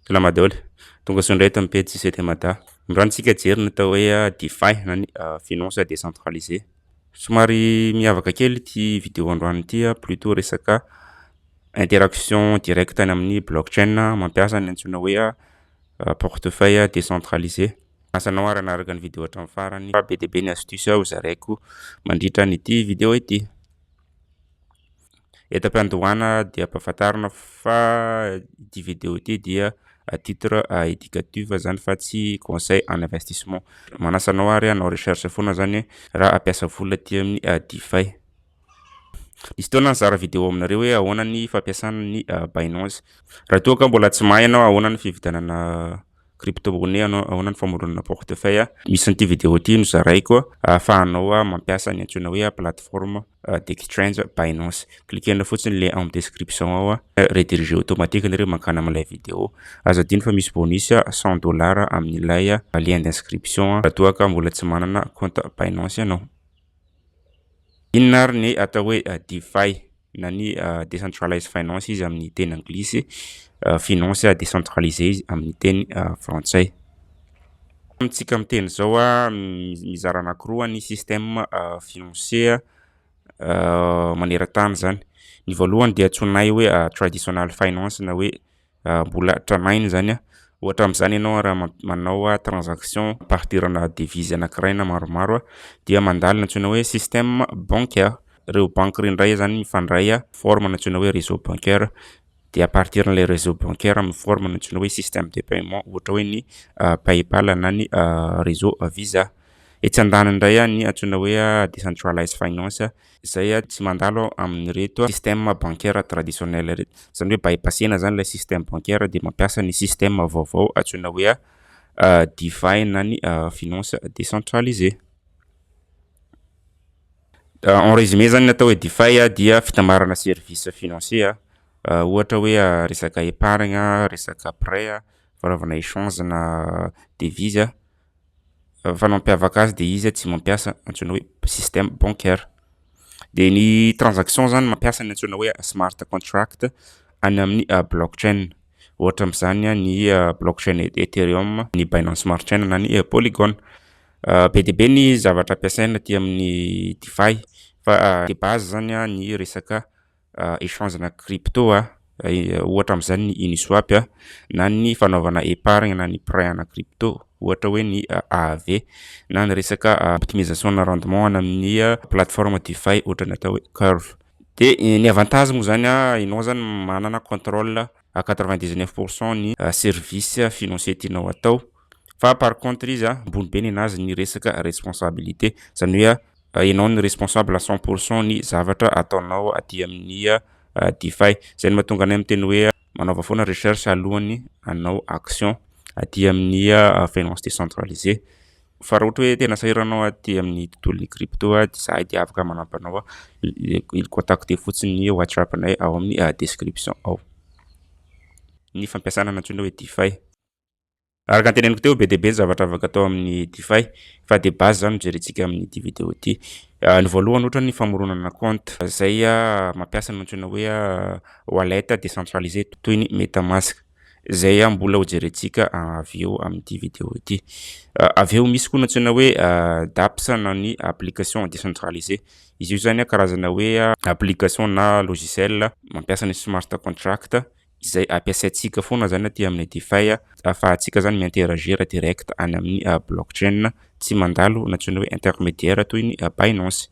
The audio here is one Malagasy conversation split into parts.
Salama daholo. Tonga soa indray tamin'ny page 17 Mada. Androantsika jery ny atao hoe DeFi na ny finance décentralisée. Somary miavaka kely ity vidéo androany ity plutôt resaka interaction directe any amin'ny blockchain mampiasa ny antsoina hoe portefeuille décentralisé. Asanao araka ny vidéo hatramin'ny farany fa be dia be ny astuce ho zaraiko mandritra n'ity vidéo ity. Etam-piandohana dia ampahafantarina fa ity vidéo ity dia à titre éducatif zany fa tsy conseil en investissement. Manasa anao ary anao recherche foana zany raha ampiasa vola aty amin'ny DeFi. Izy teo nanzara vidéo aminareo hoe ahoana ny fampiasana ny Binance. Raha toa ka mbola tsy mahay anao ahoana ny fividianana crypto-monnaie, ahoana ny famoronana portefeuille, misy an'ity vidéo ity nozaraiko ahafahanao mampiasa ny antsoina hoe plateforme d'exchange Binance. Cliquez fotsiny le en description ao rediriger automatique nareo mankany amin'ilay vidéo. Azo adino fa misy bonus $100 amin'ilay lien d'inscription raha toa ka mbola tsy manana compte Binance ianao. Inona ary ny atao hoe DeFi na ny decentralized finance izy amin'ny teny anglisy, finance décentralisée izy amin'ny teny frantsay. Amintsika amin'ny teny zao mizara anankiroa ny système financier maneran-tany zany. Ny voalohany dia antsoinay hoe traditional finance na hoe mbola tranainy zany ohatra amin'izany ianao raha manao transaction partirana devise anankiray na maromaro dia mandalo antsoina hoe système bancaire. Reo banque indray zany mifandray forme antsoina hoe réseau bancaire. De à partir les réseaux bancaires amin'ny forme antsoina hoe système de paiement ohatra hoe ny PayPal na ny réseau Visa. Etsy andaniny indray ny antsoina hoe decentralized finance izay tsy mandalo amin'ireto système bancaire traditionnel reto. Zany hoe bypassena zany ilay système bancaire de mampiasa ny système vaovao antsoina hoe DeFi na ny finance décentralisée. En résumé zany natao hoe DeFi dia fitamarana service financier ohatra hoe resaka épargne, resaka prêt, fanaovana échange na devise. Fa mampiavaka azy de izy tsy mampiasa antsoina hoe système bancaire. De ny transaction zany mampiasa ny antsoina hoe smart contract any amin'ny blockchain. Ohatra amin'izany ny blockchain Ethereum, ny Binance Smart Chain na ny Polygon. Be dia be ny zavatra ampiasaina aty amin'ny DeFi fa de base zany ny resaka échange na crypto ohatra amin'izany ny Uniswap na ny fanaovana épargne na ny prêt na crypto ohatra hoe ny AAV na ny resaka optimisation na rendement amin'ny plateforme DeFi ohatra ny atao hoe Curve. De ny avantage moa zany ianao zany manana contrôle à 99% ny service financier tianao atao. Fa par contre izy ambony be ninazy ny resaka responsabilité zany hoe ianao ny responsable à 100% ny zavatra ataonao aty amin'ny DeFi. Zay no mahatonga anay miteny hoe manaova foana recherche alohany anao action aty amin'ny finance décentralisée. Fa raha ohatra hoe tena sahiranao aty amin'ny tontolon'ny crypto zahay dia afaka manampy anao contacter fotsiny ny WhatsApp-nay ao amin'ny description ao. Ny fampiasana antsoina hoe DeFi. Araka ny teneniko teo be dia be zavatra afaka atao amin'ny DeFi fa de base zany jerentsika amin'ity vidéo ity. Ny voalohany ohatra ny famoronana compte zay mampiasa ny antsoina hoe wallet décentralisé toy ny MetaMask. Zay mbola ho jerentsika avy eo amin'ity vidéo ity. Avy eo misy koa ny antsoina hoe dApps na ny application décentralisée. Izy io zany karazana hoe application na logiciel mampiasa ny smart contract izay ampiasaintsika foana zany aty amin'ny DeFi ahafahantsika zany mi-interagir direct any amin'ny blockchain tsy mandalo antsoina hoe intermédiaire toy ny Binance.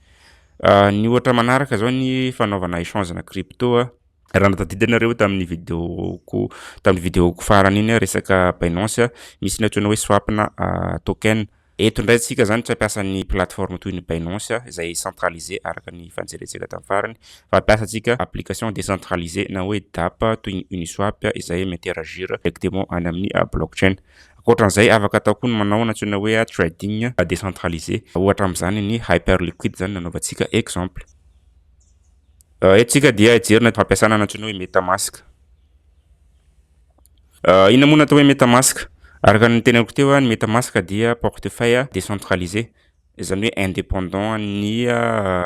Ny ohatra manaraka zao ny fanaovana échange na crypto raha natadidinareo tamin'ny vidéoko farany iny resaka Binance misy ny antsoina hoe swap na token. Eto indray tsika zany tsy ampiasa ny plateforme toy ny Binance izay centralisé araka ny fanjerentsika tamin'ny farany fa ampiasa tsika application décentralisée na hoe dApp toy ny Uniswap izay mi-interagir directement any amin'ny blockchain. Ankoatran'izay afaka atao koa ny manao ny antsoina hoe trading décentralisé ohatra amin'izany ny Hyperliquid zany nanaovantsika exemple. Etsika dia jerina fampiasana ny antsoina hoe MetaMask. Inona moa natao hoe MetaMask? Araka ny teneniko teo ny MetaMask dia portefeuille décentralisé zany hoe indépendant ny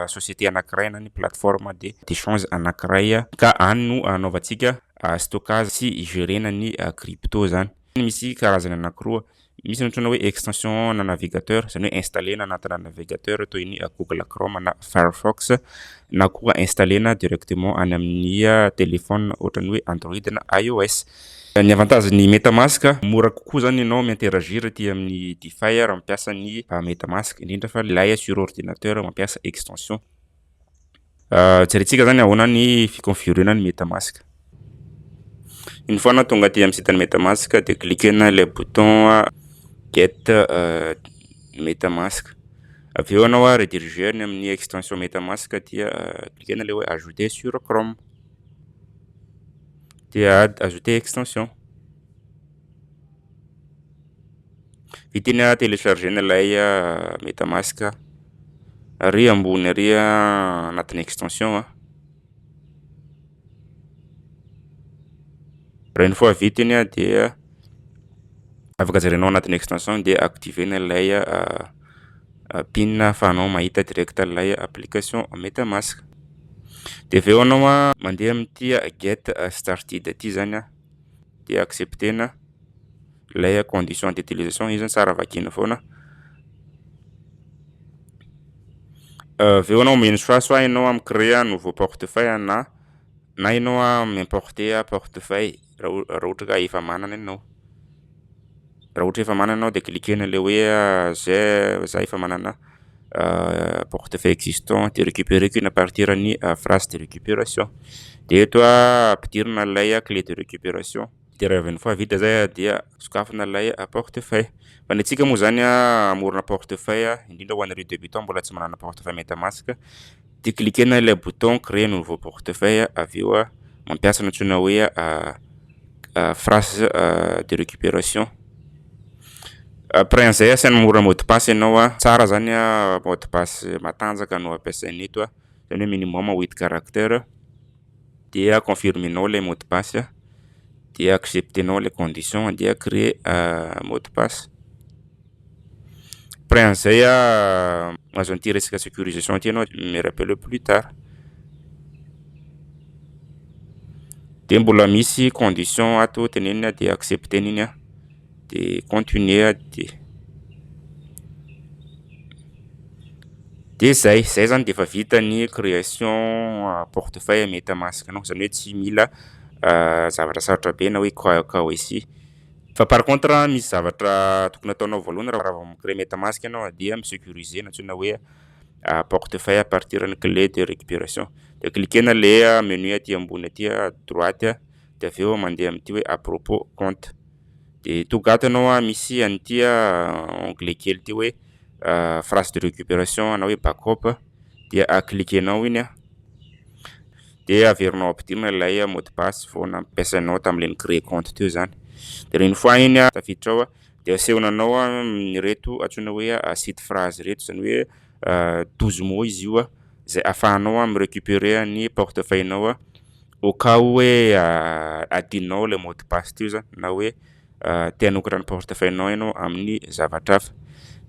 société anankiray na ny plateforme d'échange anankiray ka any no anaovantsika stockage sy igérena ny crypto zany. Misy karazany anankiroa, misy ny antsoina hoe extension na navigateur, zany hoe installena anatina navigateur toy ny Google Chrome na Firefox, na koa installena directement any amin'ny téléphone ohatran'ny hoe Android na iOS. Ny avantagen'ny MetaMask, mora kokoa zany ianao mi-interagir aty amin'ny DeFi raha mampiasa ny MetaMask, indrindra fa ilay sur ordinateur mampiasa extension. Jerentsika zany ahoana ny ficonfigurenan'ny MetaMask. Une fois anao tonga aty amin'ny site-ny MetaMask de cliquena le bouton get MetaMask. Avy eo anao rediriger ny amin'ny extension MetaMask dia cliquena le hoe ajouter sur Chrome. Dia ajouter extension. Vitiny télécharger ilay MetaMask ary ambony ary anatin'ny extension. Raha une fois vitiny dia afaka jerenao anatin'ny extension dia activena ilay PIN ahafahanao mahita direct ilay application MetaMask. De avy eo anao mandeha amin'ity get started ty zany dia acceptena ilay condition d'utilisation, izy zany tsara vakiana foana. Avy eo anao miheno soit ianao créer nouveau portefeuille na ianao m'importer portefeuille raha ohatra ka efa manana ianao. Raha ohatra efa manana ianao de cliquena le hoe za efa manana portefeuille existant de récupérer qu'une partie ny phrase de récupération. De eto ampidirina ilay clé de récupération. De raha une fois vita zay dia sokafana ilay portefeuille. Fa ny antsika moa zany amorona portefeuille, indrindra ho an'ireo débutants mbola tsy manana portefeuille MetaMask, de cliquena le bouton créer nouveau portefeuille, avy eo mampiasa ny antsoina hoe phrase de récupération. Après an'izay asiana mora mot de passe ianao tsara zany mot de passe matanjaka no ampiasaina eto zany hoe minimum 8 caractères. Dia confirmenao le mot de passe dia acceptenao les conditions dia créer mot de passe. Après an'izay azo an'ity resaka sécurisation ty ianao me rappeler plus tard. De mbola misy condition ato tenenina de acceptena iny de continuer de zay zany de efa vita ny création portefeuille MetaMask anao, zany hoe tsy mila zavatra sarotra be na hoe KYC. Fa par contre misy zavatra tokony ataonao voalohany raha vao mi-créer MetaMask ianao dia mi-sécuriser ny antsoina hoe portefeuille à partir ny clé de récupération. De cliquena le menu aty ambony aty à droite de avy eo mandeha amin'ity hoe à propos compte. De togato anao misy an'ity onglet kely ty hoe phrase de récupération na hoe backup, dia cliquenao iny de averinao ampidirina ilay mot de passe vao nampiasainao tam'le créer compte teo zany. De une fois iny tafiditra ao de asehonanao reto antsoina hoe site phrase reto, zany hoe 12 mots izy io zay ahafahanao mi-récupérer ny portefeuille-nao au cas où hoe adinao le mot de passe teo zany na hoe te hanokatra ny portefeuille-nao ianao amin'ny zavatra hafa.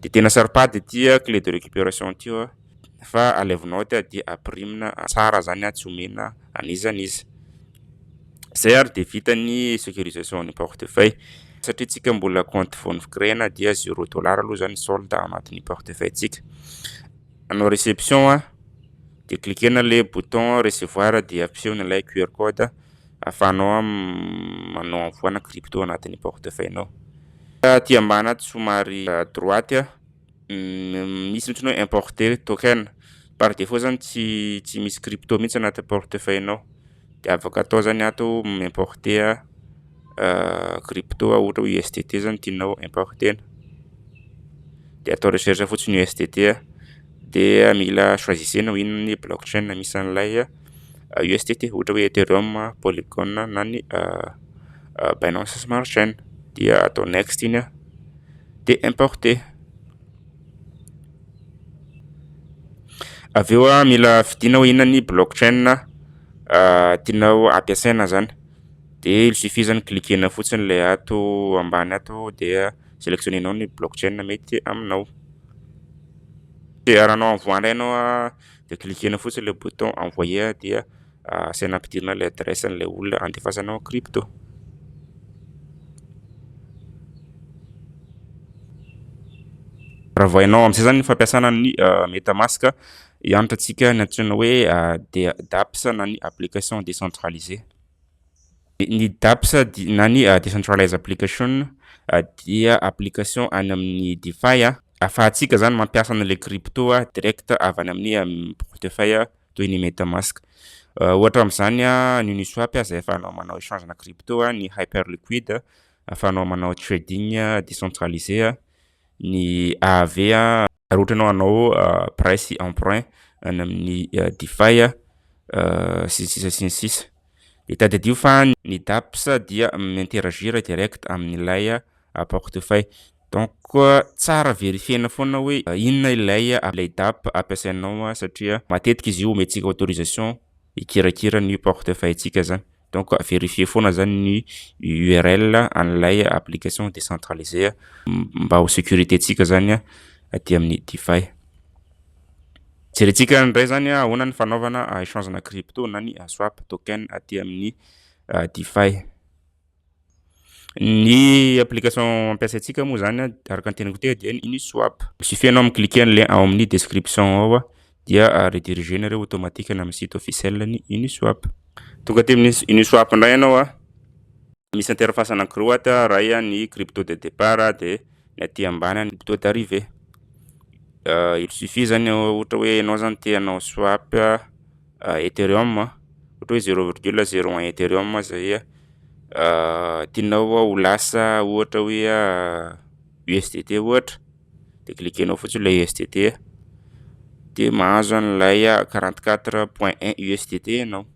De tena saripady ty clé de récupération ty fa alevinao ty de aprimina tsara zany tsy omena anizaniza. Zay ary de vita ny sécurisation ny portefeuille, satria tsika mbola compte vao créena dia $0 aloha zany solde anatin'ny portefeuille tsika. Anao réception de cliquena le bouton recevoir de appisihina ilay QR code ahafahanao manao envoiana crypto anatin'ny portefeuille-nao. Aty ambany aty somary droite misy antsoina hoe importer token. Par défaut zany tsy misy crypto mihitsy anaty portefeuille-nao. De afaka atao zany ato importer crypto ohatra hoe USDT zany tianao importena. De atao recherche fotsiny USDT de mila choisissena inona ny blockchain misy an'ilay USDT, ohatra hoe Ethereum, Polygon na ny Binance Smart Chain. Dia atao next iny de importer. Avy eo mila fidina hoe inona ny blockchain tianao ampiasaina zany. De il suffit zany cliquena fotsiny le ato ambany ato de sélectionnenao ny blockchain mety aminao. De raha anao envoie indray ianao de cliquena fotsiny le bouton envoyer dia Asiana ampidirina le adresan'ilay olona andefasanao crypto. Raha vohainao am'zay zany ny fampiasana ny MetaMask, hianatra antsika ny antsoina hoe dApps na ny application décentralisée. Ny dApps na ny decentralized application dia application any amin'ny DeFi ahafahantsika zany mampiasa an'le crypto direct avy any amin'ny portefeuille toy ny MetaMask. Ohatra am'zany ny Uniswap zay ahafahanao manao échange na crypto, ny Hyperliquid ahafahanao manao trading décentralisé, ny AAV raha ohatra ianao hanao price emprunt any amin'ny DeFi sy ny sisa sy ny sisa. De taddio fa ny dApps dia mi-interagir direct amin'ilay portefeuille. Donc tsara vérifiena foana hoe inona ilay dApp ampiasainao satria matetika izy io omentsika autorisation hikirakira ny portefeuille-tsika zany. Donc vérifier foana zany ny URL an'ilay application décentralisée mba ho sécurité-tsika zany aty amin'ny DeFi. Jerentsika ndray zany ahoana ny fanaovana échange na crypto na ny swap token aty amin'ny DeFi. Ny application ampiasaintsika moa zany araka ny teneniko teo dia ny Uniswap. Suffit anao mi-cliquer an'le ao amin'ny description ao dia rediriger nareo automatique amin'ny site officiel ny Uniswap. Tonga aty amin'ny Uniswap ndray ianao misy interface anankiroa ray ny crypto de départ de ny aty ambany ny crypto d'arrivée. Il suffit zany ohatra hoe ianao zany te hanao swap Ethereum, ohatra hoe 0,01 Ethereum zay tianao ho lasa ohatra hoe USDT ohatra, de cliquenao fotsiny le USDT de mahazo an'ilay 44.1 USDT ianao.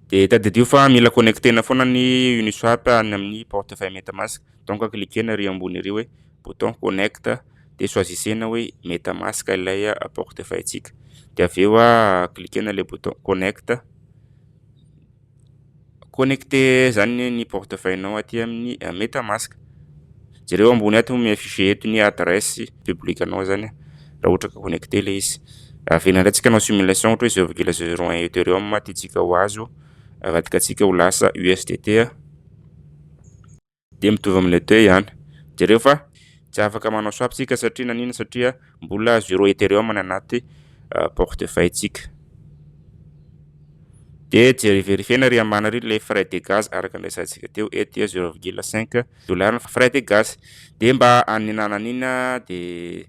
De taddio fa mila connectena foana ny Uniswap any amin'ny portefeuille MetaMask. Donc cliquena ary ambony ary hoe bouton connect de choisissena hoe MetaMask ilay portefeuille-tsika. De aveo cliquena le bouton connect. Connecter zany ny portefeuille-nao aty amin'ny MetaMask. Jereo ambony ato mi-afficher eto ny adresse publique-anao zany raha ohatra ka connecter le izy. Avena ndray tsika anao simulation ohatra hoe 0,01 Ethereum tiantsika ho azo avadika antsika ho lasa USDT de mitovy amin'le teo ihany. Jereo fa tsy afaka manao swap tsika satria nanino satria mbola 0 Ethereum ny anaty portefeuille-tsika. De verifiena ary ambany ary le frais de gaz araka ny resantsika teo eto dia 0,5 $ frais de gaz. De mba haninana de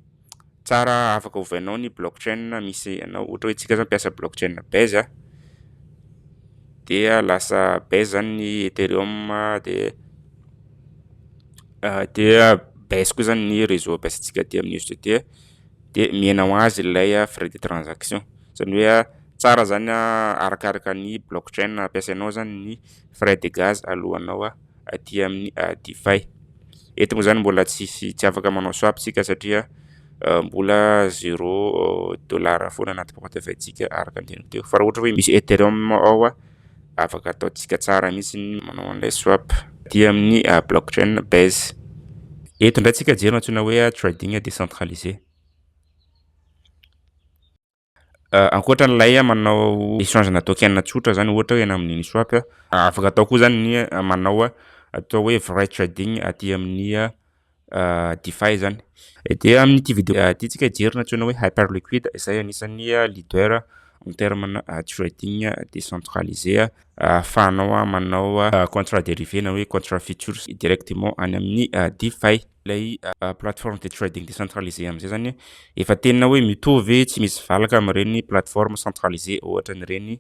tsara afaka ovainao ny blockchain misy ianao ohatra hoe tsika zany mampiasa blockchain Base de lasa Base zany ny Ethereum de Base koa zany ny réseau ampiasaintsika aty amin'ny USDT de mihaina ho azy ilay frais de transaction. Zany hoe tsara zany arakaraka ny blockchain ampiasainao zany ny frais de gaz alohanao aty amin'ny DeFi. Eto moa zany mbola tsy afaka manao swap tsika satria mbola 0 $ foana anaty portefeuille-tsika araka ny teneniko teo. Fa raha ohatra hoe misy Ethereum ao afaka ataontsika tsara mihitsy ny manao an'ilay swap aty amin'ny blockchain Base. Eto ndray tsika jery antsoina hoe trading décentralisé. Ankoatran'ilay manao échange na token tsotra zany ohatra hoe eny amin'ny Uniswap, afaka atao koa zany ny manao atao hoe vrai trading aty amin'ny DeFi zany. De amin'ity vidéo ity tsika jery antsoina hoe Hyperliquid, izay anisan'ny leader en terme trading décentralisé ahafahanao manao contrat dérivé na hoe contrat futures directement any amin'ny DeFi. Lay plateforme de trading décentralisé am'zay zany efa tena hoe mitovy tsy misy valaka amin'ireny plateforme centralisé ohatra n'ireny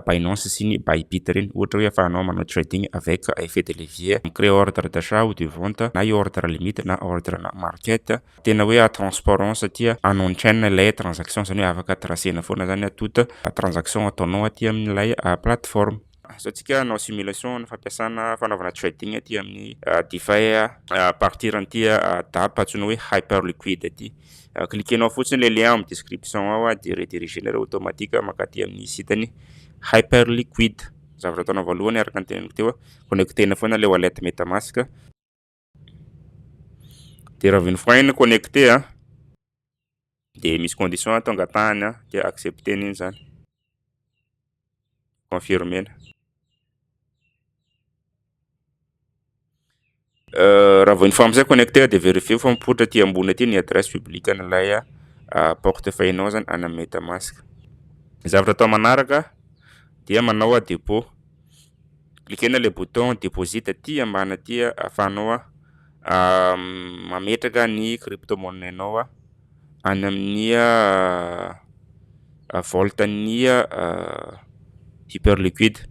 Binance sy ny Bybit reny. Ohatra hoe ahafahanao manao trading avec effet de levier, créer ordre d'achat ou de vente na ordre limite na ordre market. Tena hoe transparence satria en on-chain lay transaction zany hoe afaka tracena foana zany toute transaction ataonao aty amin'ilay plateforme. So tsika anao simulation ny fampiasana fanaovana trading aty amin'ny DeFi à partir an'ity dApp antsoina hoe Hyperliquid aty. Cliquenao fotsiny le lien amin'ny description ao de redirigenareo automatique makaty amin'ny sitany Hyperliquid. Zavatra ataonao voalohany araka ny teneniko teo connectena foana le wallet MetaMask. De raha veno foana connecté de misy condition tonga tany de accepteny igny zany, confirmena. Raha vao une fois am'zay connecté de vérifier fa mipoitra aty ambony aty ny adresse publique an'ilay portefeuille-nao zany any amin'ny MetaMask. Zavatra atao manaraka dia manao dépôt, cliquena le bouton déposit aty ambany aty ahafahanao mametraka ny crypto-monnaie-nao any amin'ny vault-ny Hyperliquid.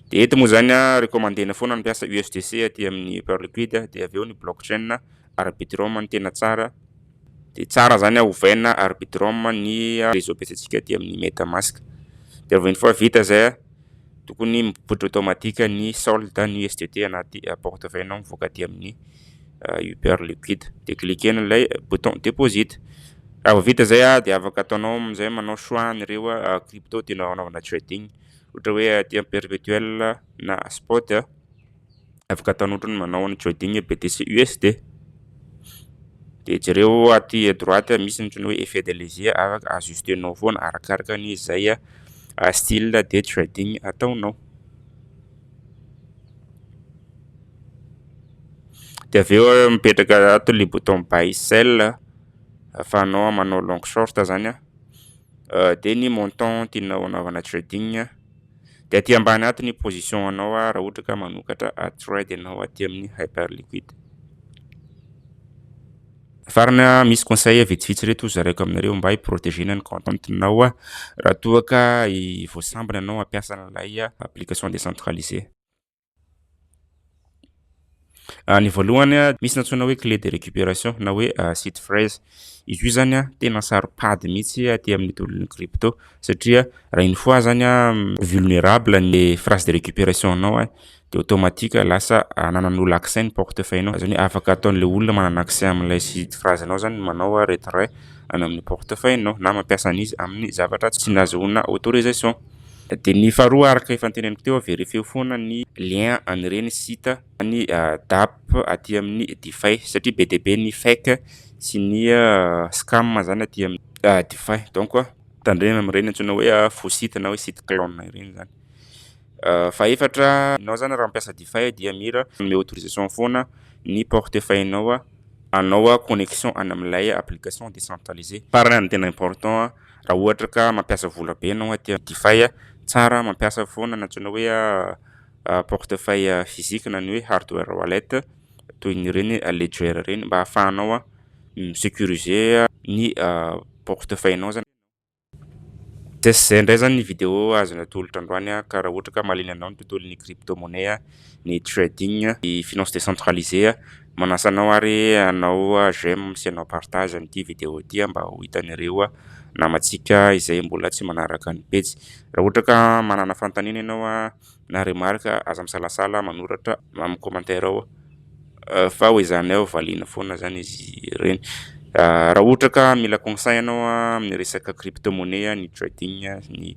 De eto moa zany recommandena foana ny mampiasa USDC aty amin'ny Hyperliquid de avy eo ny blockchain Arbitrum ny tena tsara. De tsara zany ovaina Arbitrum ny réseau ampiasaitsika aty amin'ny MetaMask. De rehefa une fois vita zay tokony mipoitra automatique ny solde ny USDT anaty portefeuille-nao mivoaka aty amin'ny Hyperliquid. De cliquena lay bouton déposit. Raha vao vita zay de afaka ataonao am'zay manao choix an'ireo crypto tianao hanaovana trading, ohatra hoe aty amin'ny perpétuel na spot afaka ataonao ohatra ny manao ny trading BTC USD. De jereo aty à droite misy ny antsoina hoe effet de levier, afaka ajustenao foana arakaraka ny zay style de trading ataonao. De avy eo mipetraka ato le bouton buy sell ahafahanao manao long short zany de ny montant tianao hanaovana trading. De aty ambany ato ny position anao raha ohatra ka manokatra trade anao aty amin'ny Hyperliquid. Farany misy conseil vitsivitsy reto zaraiko aminareo mba hiprotégena ny compte-nao raha toa ka voasambana anao hampiasa an'ilay application décentralisée. Ny voalohany misy ny antsoina hoe clé de récupération na hoe seed phrase. Izy io zany tena saropady mihitsy aty amin'ny tontolon'ny crypto satria raha une fois zany vulnérable ny phrase de récupération anao de automatique lasa ananan'olo accès ny portefeuille-nao, zany hoe afaka ataon'le olona manana accès amin'ilay seed phrase anao zany manao retrait any amin'ny portefeuille-nao na mampiasa an'izy amin'ny zavatra tsy nahazoana autorisation. De ny faharoa araka efa noteneniko teo vérifier foana ny lien an'ireny site ny DApp aty amin'ny DeFi satria be dia be ny fake sy ny scam zany aty amin'ny DeFi. Donc tandrema amin'ireny antsoina hoe faux site na hoe site clone ireny zany. Fahaefatra, anao zany raha mampiasa DeFi dia mira manome autorisation foana ny portefeuille-nao anao connexion any amin'ilay application décentralisée. Farany ny tena important raha ohatra ka mampiasa vola be anao aty amin'ny DeFi tsara mampiasa foana ny antsoina hoe portefeuille physique na ny hoe hardware wallet toy ny ireny Ledger ireny mba ahafahanao sécuriser ny portefeuille-nao zany. Zay ndray zany ny vidéo azona tolotra androany ka raha ohatra ka mahaliana anao ny tontolon'ny crypto-monnaie, ny trading, ny finance décentralisée, manasa anao ary anao j'aime sy anao partage an'ity vidéo ity mba ho hitan'ireo namantsika izay mbola tsy manaraka ny page. Raha ohatra ka manana fanontaniana ianao na remarque aza misalasala manoratra amin'ny commentaire ao fa hoezahany ao valiana foana zany izy ireny. Raha ohatra ka mila conseil anao amin'ny resaka crypto-monnaie, ny trading, ny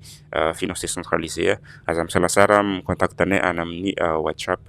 finance décentralisée aza misalasala micontact anay any amin'ny WhatsApp.